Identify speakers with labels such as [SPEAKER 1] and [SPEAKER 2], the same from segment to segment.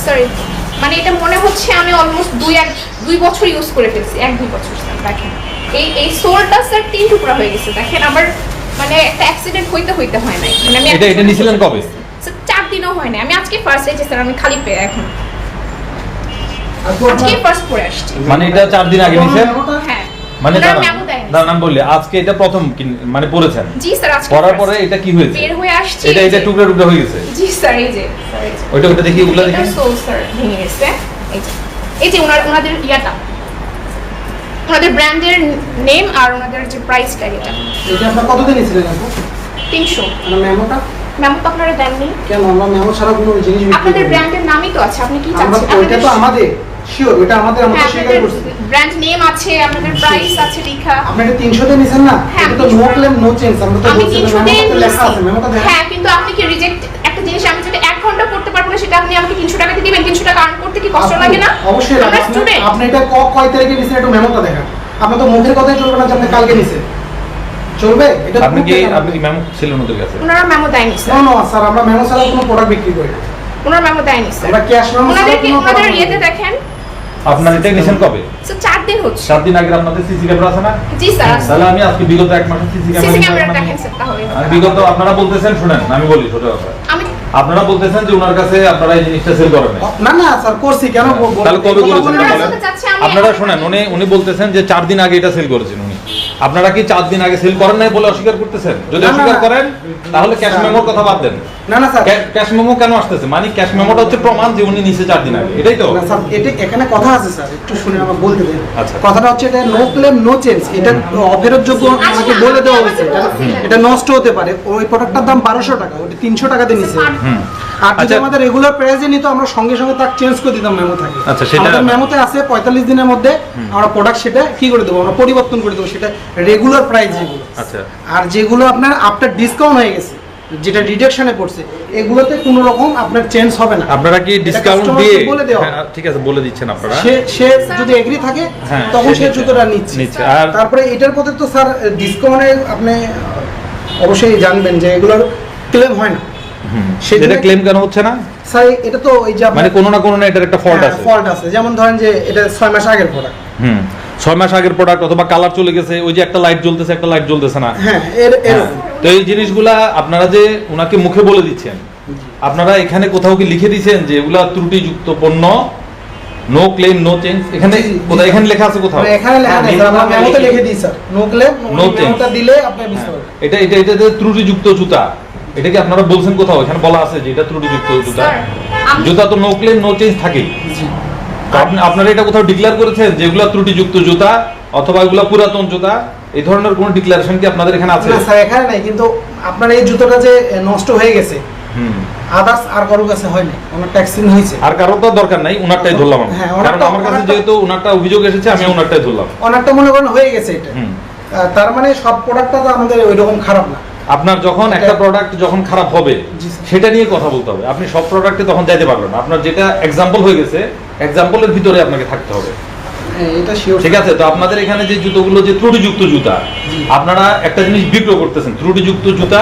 [SPEAKER 1] Sorry, মানে এটা মনে হচ্ছে আমি অলমোস্ট দুই বছর ইউজ করে ফেলছি, 1-2 বছর স্যার। দেখেন এই সোলটা স্যার 3 টুকরা হয়ে গেছে। দেখেন আবার মানে একটা অ্যাক্সিডেন্ট হইতে হয় নাই, মানে আমি
[SPEAKER 2] এটা নিছিলেন কবে?
[SPEAKER 1] স্যার 4 দিনও হয় না, আমি আজকে ফার্স্ট এসেছি স্যার, আমি খালি পেয়ে এখন আজকে ফার্স্ট পরে আসছি।
[SPEAKER 2] মানে এটা 4 দিন আগে নিছেন?
[SPEAKER 1] হ্যাঁ,
[SPEAKER 2] মানে
[SPEAKER 1] দাঁড়ান
[SPEAKER 2] নাম বললে আজকে এটা প্রথম মানে পড়েছেন?
[SPEAKER 1] জি স্যার, আজকে
[SPEAKER 2] পড়ার পরে এটা কি হয়েছে?
[SPEAKER 1] বের হয়ে আসছে,
[SPEAKER 2] এটা টুকরা টুকরা হয়ে গেছে।
[SPEAKER 1] জি স্যার, এই যে
[SPEAKER 2] ওইটা দেখি, ওগুলা দেখি।
[SPEAKER 1] সোল স্যার ভেঙে গেছে। এই যে ওনাদের ইয়াটা, ওনাদের ব্র্যান্ডের নেম আর ওনাদের যে প্রাইস ট্যাগ,
[SPEAKER 3] এটা আপনারা কতদিন নিয়েছিলেন আপু?
[SPEAKER 1] 300।
[SPEAKER 3] মানে মেমোটা
[SPEAKER 1] মেমো তো আপনারা দেননি
[SPEAKER 3] কেন? আমরা মেমো ছাড়া কোনো জিনিস বিক্রি
[SPEAKER 1] আপনাদের
[SPEAKER 3] করি না।
[SPEAKER 1] ব্র্যান্ডের নামই তো আছে, আপনি কি
[SPEAKER 3] আমরা
[SPEAKER 1] চাচ্ছেন?
[SPEAKER 3] ওইটা তো আমাদের শিওর, ওটা আমাদের, আমরা তো স্বীকার করছি।
[SPEAKER 1] ব্র্যান্ড নেম আছে, আপনাদের প্রাইস আছে লেখা।
[SPEAKER 3] আপনি এটা 300 তে নিছেন না?
[SPEAKER 1] হ্যাঁ,
[SPEAKER 3] এটা তো নো ক্লেম নো চেঞ্জ। আমরা তো
[SPEAKER 1] আমি
[SPEAKER 3] বলছি
[SPEAKER 1] 300 দিয়ে
[SPEAKER 3] মেমোতে লেখা আছে, মেমোটা দেখেন।
[SPEAKER 1] হ্যাঁ, কিন্তু আপনি কি রিজেক্ট একটা জিনিস আমি যদি 1 ঘন্টা করতে পারবো না, সেটা আপনি আমাকে 300 টাকা দিয়ে দিবেন? 300 টাকা আর্ন করতে কি কষ্ট লাগে না?
[SPEAKER 3] অবশ্যই
[SPEAKER 1] আমরা
[SPEAKER 3] লাগে।
[SPEAKER 1] স্টুডেন্ট।
[SPEAKER 3] আপনি এটা কয় তারিখে নিছেন একটু মেমোটা দেখেন। আপনি তো মুখের কথাই চলবে না যে আপনি কালকে নিছেন, চলবে? এটা
[SPEAKER 2] আপনি কি মেমো ছিলেন ওদের কাছে?
[SPEAKER 1] ওনারা মেমো দেয়নি স্যার।
[SPEAKER 3] নো স্যার, আমরা মেমো ছাড়া কোনো প্রোডাক্ট বিক্রি করি না।
[SPEAKER 1] ওনারা মেমো দেয়নি স্যার।
[SPEAKER 3] আমরা ক্যাশ মেমো ছাড়া
[SPEAKER 1] ওনাদেরকে
[SPEAKER 3] কোনো
[SPEAKER 1] ওনাদের
[SPEAKER 3] প্রোডাক্ট
[SPEAKER 1] ইয়েতে দেখেন
[SPEAKER 2] আপনার এটা নিছেন কবে?
[SPEAKER 1] স্যার 4 দিন হচ্ছে।
[SPEAKER 2] 7 দিন আগে আপনাদের সিসি ক্যামেরা আছে না?
[SPEAKER 1] জি স্যার, আছে।
[SPEAKER 2] তাহলে আমি আজকে বিগত 1 মাসের সিসি
[SPEAKER 1] সিসি ক্যামেরা
[SPEAKER 2] ক্যামেরা
[SPEAKER 1] দেখেন স্যার তাহলে।
[SPEAKER 2] আর বিগত আপনারা বলতেছেন, শুনেন আমি বলি ছোট কথা,
[SPEAKER 1] আমি
[SPEAKER 2] আপনারা বলতেছেন যে ওনার কাছে আপনারা এই জিনিসটা সেল করেন না।
[SPEAKER 3] না স্যার, করছি কেন বলবো?
[SPEAKER 2] তাহলে কবে করেছেন
[SPEAKER 1] ওনারা
[SPEAKER 2] বলেন?
[SPEAKER 1] বলতে চাচ্ছে আমি
[SPEAKER 2] আপনারা শুনেন, উনি বলতেছেন যে 4 দিন আগে এটা সেল করেছেন উনি। আপনারা কি 4 দিন আগে সেল করেন নাই বলে অস্বীকার করতেছেন? যদি
[SPEAKER 3] না,
[SPEAKER 2] অস্বীকার
[SPEAKER 3] না।
[SPEAKER 2] করেন তাহলে ক্যাশ মেমোর কথা বাদ দেন।
[SPEAKER 3] না স্যার,
[SPEAKER 2] ক্যাশ মেমো কেন আসতেছে? মানে ক্যাশ মেমোটা হচ্ছে প্রমাণ যে উনি নিচে 4 দিন আগে, এটাই তো?
[SPEAKER 3] না স্যার, এটা এখানে কথা আছে স্যার, একটু শুনে আমার বলতে দেন।
[SPEAKER 2] আচ্ছা।
[SPEAKER 3] কথাটা হচ্ছে এটা নো ক্লেম নো চেঞ্জ, এটা অফেরতযোগ্য আমাকে বলে দেওয়া হয়েছে। এটা নষ্ট হতে পারে। ওই প্রোডাক্টটার দাম 1200 টাকা, ওটা 300 টাকাতে নিছে। আর যদি
[SPEAKER 2] আচ্ছা।
[SPEAKER 3] আমাদের রেগুলার প্রাইসে নিত, আমরা সঙ্গে সঙ্গে তার চেঞ্জ করে দিতাম মেমো থাকে।
[SPEAKER 2] আচ্ছা, সেটা
[SPEAKER 3] আমাদের মেমোতে আছে 45 দিনের মধ্যে আমরা প্রোডাক্ট সেটা কি করে দেবো, আমরা পরিবর্তন করে দেবো সেটা রেগুলার প্রাইস যেগুলো।
[SPEAKER 2] আচ্ছা।
[SPEAKER 3] আর যেগুলো আপনার আফটার ডিসকাউন্ট হয়ে গেছে, যেটা ডিডাকশনে পড়ছে, এগুলোতে কোনো রকম আপনার চেঞ্জ হবে না।
[SPEAKER 2] আপনারা কি
[SPEAKER 3] এটা
[SPEAKER 2] ডিসকাউন্ট
[SPEAKER 3] customer
[SPEAKER 2] দিয়ে?
[SPEAKER 3] কে বলে দেওয়া।
[SPEAKER 2] হ্যাঁ, ঠিক আছে, বলে দিচ্ছেন আপনারা।
[SPEAKER 3] সে যদি এগ্রি থাকে
[SPEAKER 2] হ্যাঁ,
[SPEAKER 3] তখন
[SPEAKER 2] সে
[SPEAKER 3] সে
[SPEAKER 2] নিচ্ছে।
[SPEAKER 3] জুতোটা নিচ্ছে।
[SPEAKER 2] আর
[SPEAKER 3] তারপরে এটার পথে তো স্যার ডিসকাউন্টে আপনি অবশ্যই জানবেন যে এগুলোর ক্লেম হয় না।
[SPEAKER 2] এটা ক্লেম কেন হচ্ছে না?
[SPEAKER 3] স্যার এটা তো ওই যে
[SPEAKER 2] মানে কোনো না এটার একটা ফল্ট আছে।
[SPEAKER 3] ফল্ট আছে, যেমন ধরেন যে এটা 6 মাস আগের প্রোডাক্ট।
[SPEAKER 2] 6 মাস আগের প্রোডাক্ট, অথবা কালার চলে গেছে, ওই যে একটা লাইট জ্বলতেছে একটা লাইট জ্বলতেছে না।
[SPEAKER 3] হ্যাঁ,
[SPEAKER 2] তো এই জিনিসগুলা আপনারা যে উনাকে মুখে বলে দিচ্ছেন, আপনারা এখানে কোথাও কি লিখে দিয়েছেন যে এগুলা ত্রুটিযুক্ত পণ্য, নো ক্লেম নো চেঞ্জ? এখানে কোথায় এখানে লেখা আছে কোথাও?
[SPEAKER 3] এখানে লেখা নেই স্যার, আমরা মেমোতে লিখে দিই sir, no claim
[SPEAKER 2] No change।
[SPEAKER 3] মেমোটা দিলে আপনি বুঝতে পারবেন।
[SPEAKER 2] এটা যে ত্রুটিযুক্ত জুতা, এটা কি আপনারা বলছেন কোথাও? এখানে বলা আছে যে এটা ত্রুটিযুক্ত জুতা?
[SPEAKER 1] স্যার, আমি
[SPEAKER 2] জুতা তো নো ক্লেম নো চেঞ্জ থাকেই।
[SPEAKER 3] জি।
[SPEAKER 2] তো আপনারা এটা কোথাও ডিক্লেয়ার করেছেন যে এগুলা ত্রুটিযুক্ত জুতা অথবা এগুলা পুরাতন জুতা? এই ধরনের কোনো ডিক্লারেশন কি আপনাদের এখানে আছে?
[SPEAKER 3] না স্যার, এখানে নাই, কিন্তু আপনার এই জুতোটা যে নষ্ট হয়ে গেছে, আদার্স আর কারোর কাছে হয় না, আমার ট্যাক্সিং হয়েছে।
[SPEAKER 2] আর কারো তো দরকার নাই, উনারটাই ধরলাম আমি।
[SPEAKER 3] হ্যাঁ,
[SPEAKER 2] কারণ আমার কাছে যেহেতু উনারটা অভিযোগ এসেছে, আমি উনারটাই ধরলাম।
[SPEAKER 3] অনেকটা মনে করেন হয়ে গেছে এটা। তার মানে সব প্রোডাক্টটা তো আমাদের ওইরকম খারাপ না।
[SPEAKER 2] আপনার যখন একটা প্রোডাক্ট যখন খারাপ হবে,
[SPEAKER 3] জি স্যার।
[SPEAKER 2] সেটা নিয়ে কথা বলতে হবে। আপনি সব প্রোডাক্টে তখন যাইতে পারবেন না। আপনার যেটা এক্সাম্পল হয়ে গেছে, এক্সাম্পলের ভিতরে আপনাকে থাকতে হবে।
[SPEAKER 3] এটা শিওর।
[SPEAKER 2] ঠিক আছে? তো আপনাদের এখানে যে জুতোগুলো যে ত্রুটিযুক্ত জুতা, আপনারা একটা জিনিস বিক্রয় করতেছেন, ত্রুটিযুক্ত জুতা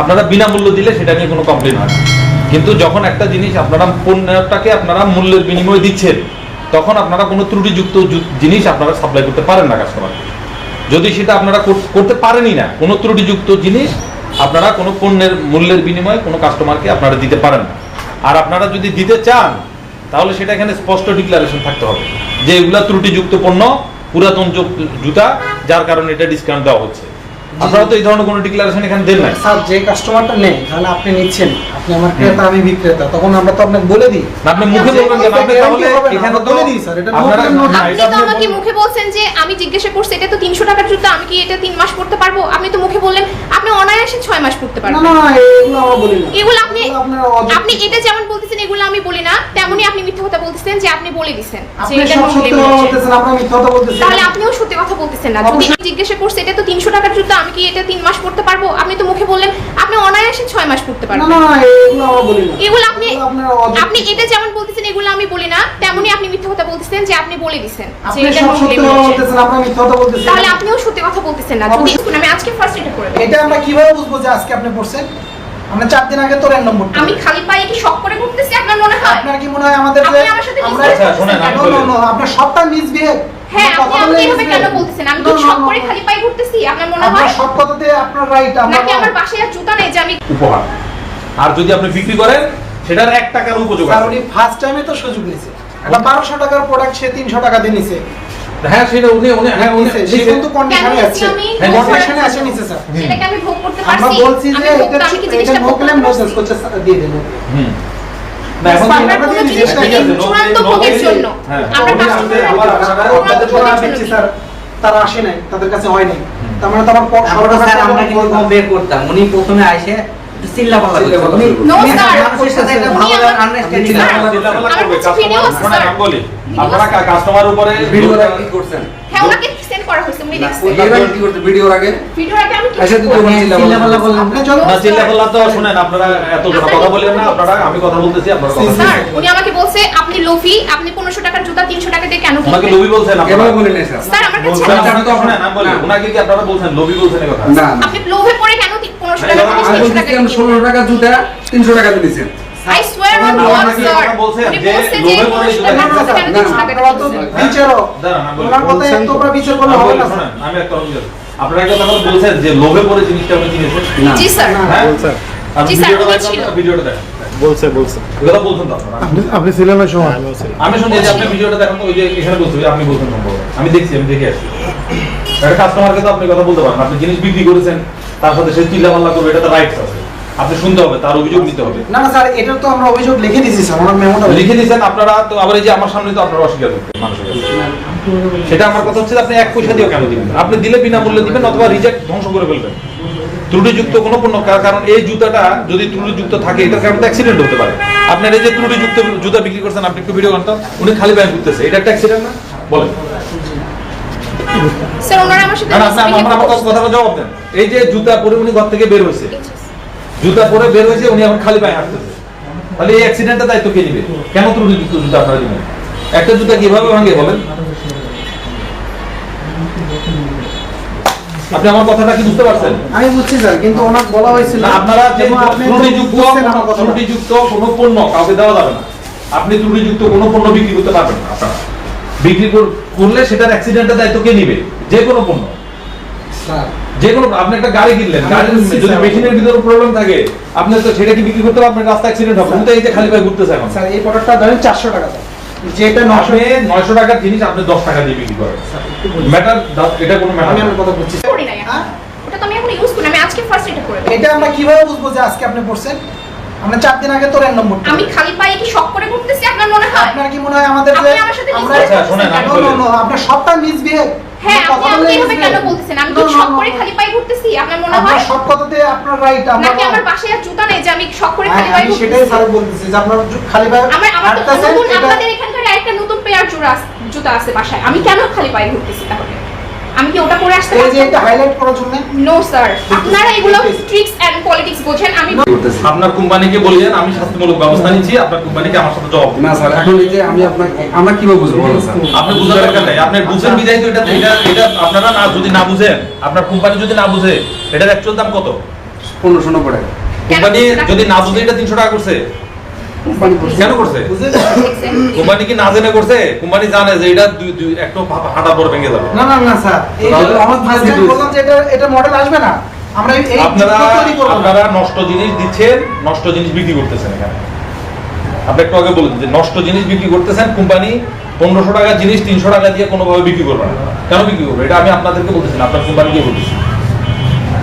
[SPEAKER 2] আপনারা বিনামূল্য দিলে সেটা নিয়ে কোনো কমপ্লেন হয় না। কিন্তু যখন একটা জিনিস আপনারা পণ্যটাকে আপনারা মূল্যের বিনিময়ে দিচ্ছেন, তখন আপনারা কোনো ত্রুটিযুক্ত জিনিস আপনারা সাপ্লাই করতে পারেন না কাস্টমারকে। যদি সেটা আপনারা করতে পারেনই না, কোনো ত্রুটিযুক্ত জিনিস আপনারা কোনো পণ্যের মূল্যের বিনিময়ে কোনো কাস্টমারকে আপনারা দিতে পারেন না। আর আপনারা যদি দিতে চান, তাহলে সেটা এখানে স্পষ্ট ডিক্লারেশন থাকতে হবে যে এগুলা ত্রুটিযুক্ত পণ্য, পুরাতন জুতা, যার কারণে এটা ডিসকাউন্ট দেওয়া হচ্ছে। আপনারা তো এই ধরনের কোনো ডিক্লারেশন এখানে দেন না।
[SPEAKER 3] স্যার, যে কাস্টমারটা নেই, তাহলে আপনি নিচ্ছেন, আপনি আমার ক্রেতা আমি বিক্রেতা, তখন আমরা তো আপনাকে বলে দিই।
[SPEAKER 2] আপনি মুখে বলবেন কেন? আপনি তাহলে এখানে তো
[SPEAKER 3] বলে দিই স্যার, এটা
[SPEAKER 2] আপনারা
[SPEAKER 1] আপনি তো আমাকে মুখে বলছেন যে আমি জিজ্ঞাসা করছি এটা তো 300 টাকার জুতা, আমি কি এটা 3 মাস পরতে পারবো? আপনি তো মুখে বললেন আপনি অনায়াসে 6 মাস পরতে
[SPEAKER 3] না
[SPEAKER 1] পারবেন।
[SPEAKER 3] না, এগুলো আমরা বলি না।
[SPEAKER 1] এগুলো আপনি
[SPEAKER 3] আপনারা
[SPEAKER 1] আপনি এটা যেমন বলতেছেন এগুলো আমি বলি না, তেমনি আপনি মিথ্যা কথা বলতেছেন যে আপনি বলে দিবেন যে
[SPEAKER 3] আপনি
[SPEAKER 1] এটা
[SPEAKER 3] সব
[SPEAKER 1] no
[SPEAKER 3] সত্যি
[SPEAKER 1] claim
[SPEAKER 3] কথা
[SPEAKER 1] হচ্ছে।
[SPEAKER 3] বলতেছেন, আপনারা মিথ্যা কথা বলতেছেন।
[SPEAKER 1] তাহলে আপনিও সত্যি কথা বলতেছেন না। যদি জিজ্ঞাসা করছি এটা তো 300 টাকার জুতা, আমি কি এটা 3 মাস পরতে পারবো? আপনি তো মুখে বললেন আপনি অনায়াসে 6 মাস পরতে
[SPEAKER 3] না
[SPEAKER 1] পারবেন।
[SPEAKER 3] না, এগুলো আমরা বলি না।
[SPEAKER 1] এগুলো আপনি
[SPEAKER 3] আপনারা
[SPEAKER 1] আপনি এটা যেমন বলতেছেন এগুলো আমি বলি না, তেমনি আপনি মিথ্যা কথা বলতেছেন যে আপনি বলে দিবেন যে
[SPEAKER 3] আপনি
[SPEAKER 1] এটা
[SPEAKER 3] সব
[SPEAKER 1] no
[SPEAKER 3] সত্যি
[SPEAKER 1] claim
[SPEAKER 3] কথা
[SPEAKER 1] হচ্ছে।
[SPEAKER 3] বলতেছেন, আপনারা মিথ্যা কথা বলতেছেন।
[SPEAKER 1] তাহলে আপনিও সত্যি কথা বলতেছেন না। যদি আমি আজকে ফার্স্ট এটা করে দেব।
[SPEAKER 3] এটা আমরা কিভাবে বুঝবো যে আজকে আপনি পড়ছেন? আমরা 4 দিন আগে তোর এর নম্বরটা
[SPEAKER 1] আমি খালি পায়ে কি শক করে ঘুরতেছি আপনার মনে হয়?
[SPEAKER 3] আপনার কি মনে হয় আমাদের
[SPEAKER 1] আপনি
[SPEAKER 3] যে
[SPEAKER 1] আমার সাথে
[SPEAKER 3] আমরা
[SPEAKER 2] আচ্ছা, শোনেন, আমি বলি।
[SPEAKER 3] নো আপনার সবটা মিসবিহেভ
[SPEAKER 1] হ্যাঁ, আপনি আমাকে এভাবে কেন বলতেছেন? আমি কি শক করে খালি পায়ে ঘুরতেছি আপনার মনে
[SPEAKER 3] আপনার
[SPEAKER 1] হয়?
[SPEAKER 3] সব কথাতে আপনার রাইট আমরা
[SPEAKER 1] নাকি আমার বাসায় আর জুতা নেই যে আমি
[SPEAKER 2] উপহার। আর যদি আপনি বিক্রি করেন সেটার 1 টাকার উপযোগ
[SPEAKER 3] স্যার
[SPEAKER 2] আছে।
[SPEAKER 3] উনি ফার্স্ট টাইমে তো সুযোগ নিয়েছে একটা 1200 টাকার প্রোডাক্ট সে 300 টাকা দিয়ে নিছে
[SPEAKER 2] হ্যাঁ সেটা উনি
[SPEAKER 3] সে কিন্তু কন্ডিশনে
[SPEAKER 1] কেন
[SPEAKER 3] আছে
[SPEAKER 1] আমি
[SPEAKER 2] হ্যাঁ,
[SPEAKER 3] কন্ডিশনে আছে নিছে স্যার
[SPEAKER 1] সেটাকে আমি ভোগ করতে
[SPEAKER 3] আমরা
[SPEAKER 1] পারছি।
[SPEAKER 3] বলছি যে
[SPEAKER 1] আমি ভোগ-
[SPEAKER 3] এটা
[SPEAKER 1] আমি কি
[SPEAKER 3] এটা
[SPEAKER 1] জিনিসটা
[SPEAKER 3] নো
[SPEAKER 1] ভোগ
[SPEAKER 3] ক্লেম
[SPEAKER 1] করতে
[SPEAKER 3] নো
[SPEAKER 1] পারছি?
[SPEAKER 3] সেন্স করছে দিয়ে দেব
[SPEAKER 2] হুম। না এখন
[SPEAKER 1] আমরা
[SPEAKER 3] আমরা
[SPEAKER 1] কোনো
[SPEAKER 3] দিয়ে দিচ্ছি,
[SPEAKER 1] জিনিসটা
[SPEAKER 3] ঠিক আছে,
[SPEAKER 1] চূড়ান্ত ভোগের জন্য
[SPEAKER 2] হ্যাঁ,
[SPEAKER 1] আমরা
[SPEAKER 2] ওটা
[SPEAKER 1] কাস্টমার
[SPEAKER 2] আসলে আবার আপনারা
[SPEAKER 3] তাদের পড়া দিচ্ছি স্যার তারা আসে নাই তাদের কাছে হয় নাই তার মানে তো আমার
[SPEAKER 4] আমরা স্যার আমরা কিন্তু কম বের করতাম উনি প্রথমে আইসে একটু চিল্লাপাল্লা করতেন উনি
[SPEAKER 1] No,
[SPEAKER 4] উনি
[SPEAKER 1] sir.
[SPEAKER 4] মানুষের সাথে একটা
[SPEAKER 1] উনি
[SPEAKER 4] ভালো
[SPEAKER 1] আমার-
[SPEAKER 4] আন্ডারস্ট্যান্ডিং
[SPEAKER 1] স্যার,
[SPEAKER 4] আছে
[SPEAKER 2] চিল্লাপাল্লা
[SPEAKER 1] আমার
[SPEAKER 2] করবে,
[SPEAKER 1] কাছে video আছে,
[SPEAKER 2] কাস্টমার
[SPEAKER 1] স্যার।
[SPEAKER 2] আমি বলি
[SPEAKER 1] Video
[SPEAKER 2] আপনারা কাস্টমার উপরে
[SPEAKER 4] ভিডিওটা কি করছেন
[SPEAKER 1] হ্যাঁ ওনাকে সেন্ড করা হয়েছে উনি দেখছেন
[SPEAKER 5] কি করতে ভিডিওর আগে
[SPEAKER 1] ভিডিওর আগে আমি
[SPEAKER 5] আচ্ছা,
[SPEAKER 1] কিছু
[SPEAKER 5] তুই
[SPEAKER 1] করিনি।
[SPEAKER 4] চিল্লাপাল্লা বললেন
[SPEAKER 3] আপনি যখন
[SPEAKER 2] না চিল্লাপাল্লা তো শুনেন আপনারা এত কথা বলেন না আপনারা আমি কথা বলতেছি আপনারা কথা বলেন।
[SPEAKER 1] স্যার উনি আমাকে বলছে আপনি লোভী আপনি 1500 টাকার জুতা 300 টাকা দিয়ে কেন
[SPEAKER 2] ওনাকে
[SPEAKER 1] কিনবেন?
[SPEAKER 2] লোভি বলছেন আপনারা
[SPEAKER 5] এভাবে বলে নেই স্যার
[SPEAKER 1] স্যার আমার কাছে
[SPEAKER 2] বলছেন আপনারা তো শুনেন আমি বলি ওনাকে কি আপনারা বলছেন লোভি বলছেন এই কথা
[SPEAKER 5] না
[SPEAKER 1] আপনি লোভে পড়ে কেন 1500 টাকা
[SPEAKER 2] আমি
[SPEAKER 1] জিনিস 300
[SPEAKER 5] আমি বলছি
[SPEAKER 1] টাকা
[SPEAKER 5] আমি 16 টাকা জুতা 300 টাকা দিয়েছেন
[SPEAKER 1] I swear on
[SPEAKER 2] আপনারা
[SPEAKER 1] God,
[SPEAKER 2] নাকি
[SPEAKER 1] sir.
[SPEAKER 2] কথা বলছেন
[SPEAKER 1] উনি
[SPEAKER 2] যে
[SPEAKER 1] বলছে যে
[SPEAKER 2] লোভে পড়ে
[SPEAKER 1] 1500 টাকার জুতা কেন 300 টাকা
[SPEAKER 3] আপনারা তো
[SPEAKER 1] দিয়েছেন?
[SPEAKER 3] বিচারক
[SPEAKER 2] দাঁড়ান, আমি বলি।
[SPEAKER 3] ওনার কথায় তোমরা বিচার করলে হবে না
[SPEAKER 2] শুনেন আমি একটা কথা বলি। আপনারা একটা কথা বলছেন যে লোভে পড়ে জিনিসটা আপনি কিনেছেন
[SPEAKER 1] জি স্যার
[SPEAKER 2] হ্যাঁ
[SPEAKER 6] বলছে
[SPEAKER 2] আপনি
[SPEAKER 1] জি, স্যার,
[SPEAKER 2] ভিডিওটা
[SPEAKER 1] উনি
[SPEAKER 2] দেখেন
[SPEAKER 1] ছিল।
[SPEAKER 2] ভিডিওটা দেখেন
[SPEAKER 6] বলছে
[SPEAKER 2] এগুলো বলছেন তো আপনারা
[SPEAKER 6] আপনি ছিলেন ওই সময় আমিও ছিলাম
[SPEAKER 2] আমি শুনি যে আপনি ভিডিওটা দেখেন তো ওই যে এখানে বলছি আপনি বলছেন সম্ভব আমি দেখছি আমি দেখে আসছি একটা কাস্টমারকে তো আপনি কথা বলতে পারেন আপনি জিনিস বিক্রি করেছেন তার সাথে সে চিল্লাপাল্লা করবে এটা তো রাইটস আছে আপনি শুনতে হবে তার অভিযোগ নিতে হবে
[SPEAKER 3] না না স্যার এটা তো আমরা অভিযোগ লিখে দিয়েছি স্যার ওনার মেমোটা
[SPEAKER 2] লিখে দিয়েছেন আপনারা তো আবার এই যে আমার সামনে তো আপনারা অস্বীকার করতে মানুষের কাছে। সেটা আমার কথা হচ্ছে যে আপনি 1 পয়সা দিয়েও কেন দিবেন আপনি দিলে বিনামূল্যে দিবেন অথবা রিজেক্ট ধ্বংস করে ফেলবেন ত্রুটিযুক্ত কোনো পণ্য কারণ এই জুতাটা যদি ত্রুটিযুক্ত থাকে এটার কারণে অ্যাক্সিডেন্ট হতে পারে আপনার এই যে ত্রুটিযুক্ত জুতা বিক্রি করছেন আপনি একটু ভিডিও করতেন উনি খালি পায়ে ঘুরতেছে এটা একটা অ্যাক্সিডেন্ট না বলেন
[SPEAKER 1] স্যার ওনারা আমার সাথে
[SPEAKER 2] না না আপনি আমার কথাটা জবাব দেন এই যে জুতা পরে উনি ঘর থেকে বের হয়েছে জুতা পরে বের হয়েছে উনি এখন খালি পায়ে হাঁটতেছে তাহলে এই অ্যাক্সিডেন্টের দায়িত্ব কে নেবে কেন ত্রুটিযুক্ত জুতা আপনারা দিবেন একটা জুতা কিভাবে ভাঙে বলেন আপনি আমার কথাটা কি বুঝতে পারছেন
[SPEAKER 3] আমি বুঝছি স্যার কিন্তু ওনার বলা হয়েছিল
[SPEAKER 2] না আপনারা যে
[SPEAKER 3] যেমন আপনি তো বুঝছেন আমার কথাটা।
[SPEAKER 2] ত্রুটিযুক্ত কোনো পণ্য কাউকে দেওয়া যাবে না আপনি ত্রুটিযুক্ত কোনো পণ্য বিক্রি করতে পারবেন না আপনারা বিক্রি করলে সেটার অ্যাক্সিডেন্টের দায়িত্ব কে নেবে যে কোনো পণ্য
[SPEAKER 3] স্যার
[SPEAKER 2] যে কোনো আপনি একটা গাড়ি কিনলেন
[SPEAKER 3] আমি
[SPEAKER 2] গাড়ির
[SPEAKER 3] বুঝছি,
[SPEAKER 2] যদি
[SPEAKER 3] স্যার।
[SPEAKER 2] মেশিনের ভিতরে প্রবলেম থাকে আপনি তো সেটা কি বিক্রি করতে পারবেন রাস্তা অ্যাক্সিডেন্ট হবে কিন্তু এই যে খালি পায়ে ঘুরতেছে এখন
[SPEAKER 3] স্যার এই প্রোডাক্টটা ধরেন 400 টাকা স্যার যেটা 900
[SPEAKER 2] আপনি 900 টাকার জিনিস আপনি 10 টাকা দিয়ে বিক্রি করেন ম্যাটার এটা কোনো
[SPEAKER 3] আমি
[SPEAKER 2] ম্যাটার
[SPEAKER 3] আমার কথা বলছি
[SPEAKER 1] করি নাই এখন। ওটা তো আমি এখন ইউজ করি না, আমি আজকে ফার্স্ট এটা করে
[SPEAKER 3] এটা আমরা কিভাবে বুঝবো যে আজকে আপনি পড়ছেন আমরা 4 দিন আগে তোর এর নম্বরটা
[SPEAKER 1] আমি খালি পায়ে কি শক করে ঘুরতেছি আপনার মনে হয়?
[SPEAKER 3] আপনার কি মনে হয় আমাদের যে
[SPEAKER 1] আপনি আমার সাথে
[SPEAKER 3] আমরা
[SPEAKER 2] আচ্ছা, শোনেন, আমি বলি।
[SPEAKER 3] নো আপনার সবটা মিসবিহেভ
[SPEAKER 1] হ্যাঁ আপনি আমাকে এভাবে কেন বলতেছেন? আমি কি শক করে খালি পায়ে ঘুরতেছি আপনার মনে হয়?
[SPEAKER 3] আপনার সব কথাতে আপনার রাইট আমরা
[SPEAKER 1] নাকি আমার বাসায় আর জুতা নেই যে আমি শক করে খালি পায়ে
[SPEAKER 3] আমি
[SPEAKER 1] ঘুরতেছি?
[SPEAKER 3] সেটাই স্যার বলতেছি যে আপনার খালি পায়ে
[SPEAKER 1] আমার তো
[SPEAKER 3] হাঁটতেছেন,
[SPEAKER 1] নতুন
[SPEAKER 3] এটা-
[SPEAKER 1] আপনাদের এখানকার আরেকটা নতুন পেয়ার জুতা আছে বাসায়, আমি কেন খালি পায়ে ঘুরতেছি তাহলে? আমি কি ওটা পরে আসতে
[SPEAKER 3] এই যে
[SPEAKER 1] পারতাম?
[SPEAKER 3] এটা হাইলাইট করার জন্য
[SPEAKER 1] নো স্যার, আপনারা এগুলো ট্রিক্স এন্ড পলিটিক্স বোঝেন, আমি
[SPEAKER 5] করতেছি
[SPEAKER 2] আপনার কোম্পানিকে বলিয়েন আমি শাস্তিমূলক ব্যবস্থা নিচ্ছি আপনার কোম্পানিকে আমার সাথে জবাব দিন।
[SPEAKER 5] না স্যার এখন এই যে আমি আপনাকে আমরা কিভাবে বুঝবো বলেন স্যার
[SPEAKER 2] আপনি বুঝার দরকার নাই আপনি বুঝেন বিধায় তো এটা আপনারা না যদি না বুঝেন আপনার কোম্পানি যদি না বুঝে এটার অ্যাকচুয়াল দাম কত
[SPEAKER 5] 1500 পড়ে
[SPEAKER 2] কোম্পানি যদি না বুঝে এটা 300 টাকা করছে
[SPEAKER 5] কোম্পানি করছে
[SPEAKER 2] কেন করছে
[SPEAKER 3] বুঝলেন
[SPEAKER 1] দেখছেন?
[SPEAKER 2] কোম্পানি কি না জেনে করছে কোম্পানি জানে যে এটা একটু হাঁটার পর ভেঙে যাবে
[SPEAKER 3] না না না স্যার এই
[SPEAKER 5] তাহলে
[SPEAKER 3] আমার
[SPEAKER 5] আমার
[SPEAKER 3] ফার্স্ট
[SPEAKER 5] বুঝতে
[SPEAKER 3] বললাম যে এটা মডেল আসবে না আমরা এই
[SPEAKER 2] আপনারা
[SPEAKER 3] জুতো তৈরি করব না।
[SPEAKER 2] আপনারা নষ্ট জিনিস দিচ্ছেন নষ্ট জিনিস বিক্রি করতেছেন এখানে আপনি একটু আগে বলেছেন যে নষ্ট জিনিস বিক্রি করতেছেন কোম্পানি 1500 টাকার জিনিস 300 টাকা দিয়ে কোনোভাবে বিক্রি করবে না কেন বিক্রি করবে এটা আমি আপনাদেরকে বলতেছি না, আপনার কোম্পানিকে বলতেছি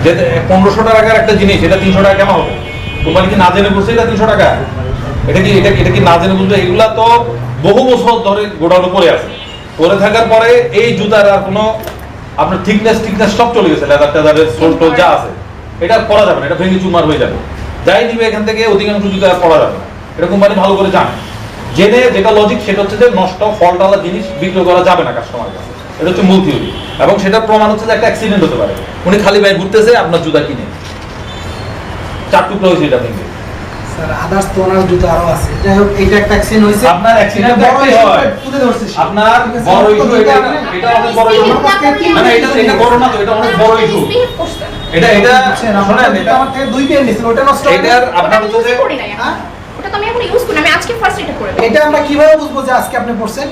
[SPEAKER 2] যে 1500 টাকার একটা জিনিস এটা 300 টাকা কেন হবে কোম্পানি কি না জেনে করছে এটা 300 টাকা এটা কি না জেনে বলতে এগুলা তো বহু বছর ধরে গোডাউনে পড়ে আছে পরে থাকার পরে এই জুতার আর কোনো আপনার থিকনেস সব চলে গেছে লেদার টেদারের সোল টোল যা আছে এটা পরা যাবে না এটা ভেঙে চুরমার হয়ে যাবে যাই নিবে এখান থেকে অধিকাংশ জুতা আর পরা যাবে না এটা কোম্পানি ভালো করে জানে জেনে যেটা লজিক সেটা হচ্ছে যে নষ্ট ফল্টওয়ালা জিনিস বিক্রি করা যাবে না কাস্টমার কাছে এটা হচ্ছে মূল থিওরি এবং সেটার প্রমাণ হচ্ছে যে একটা অ্যাক্সিডেন্ট হতে পারে উনি খালি পায়ে ঘুরতেছে আপনার জুতা কিনে 4 টুকরো হয়েছে এটা ভেঙে
[SPEAKER 3] স্যার আদার্স তো ওনার জুতো আরো আছে যাই হোক এটা একটা অ্যাক্সিডেন্ট হইছে
[SPEAKER 2] আপনার accident
[SPEAKER 3] এটা বড়
[SPEAKER 2] একটাই
[SPEAKER 3] issue
[SPEAKER 2] হয়।
[SPEAKER 3] তুলে ধরছে সে।
[SPEAKER 2] আপনার বড় ইস্যু এটা অনেক বড় ইস্যু
[SPEAKER 3] আপনি-
[SPEAKER 2] না এটা বড় ইস্যু
[SPEAKER 1] Misbehave করছেন।
[SPEAKER 2] এটা
[SPEAKER 3] বুঝছেন?
[SPEAKER 2] শোনেন,
[SPEAKER 3] আপনারা
[SPEAKER 2] এটা
[SPEAKER 3] আমার থেকে 2 পেন নিছেন, ওটা নষ্ট হবে না?
[SPEAKER 2] এটার
[SPEAKER 1] ওটা
[SPEAKER 2] আপনার
[SPEAKER 1] আমি
[SPEAKER 2] হচ্ছে
[SPEAKER 1] ইউজ
[SPEAKER 2] যে
[SPEAKER 1] করি না এখন।
[SPEAKER 3] হ্যাঁ?
[SPEAKER 1] ওটা তো আমি এখন ইউজ করি না, আমি আজকে ফার্স্ট এটা করে দেবো।
[SPEAKER 3] এটা আমরা কিভাবে বুঝবো যে আজকে আপনি পড়ছেন?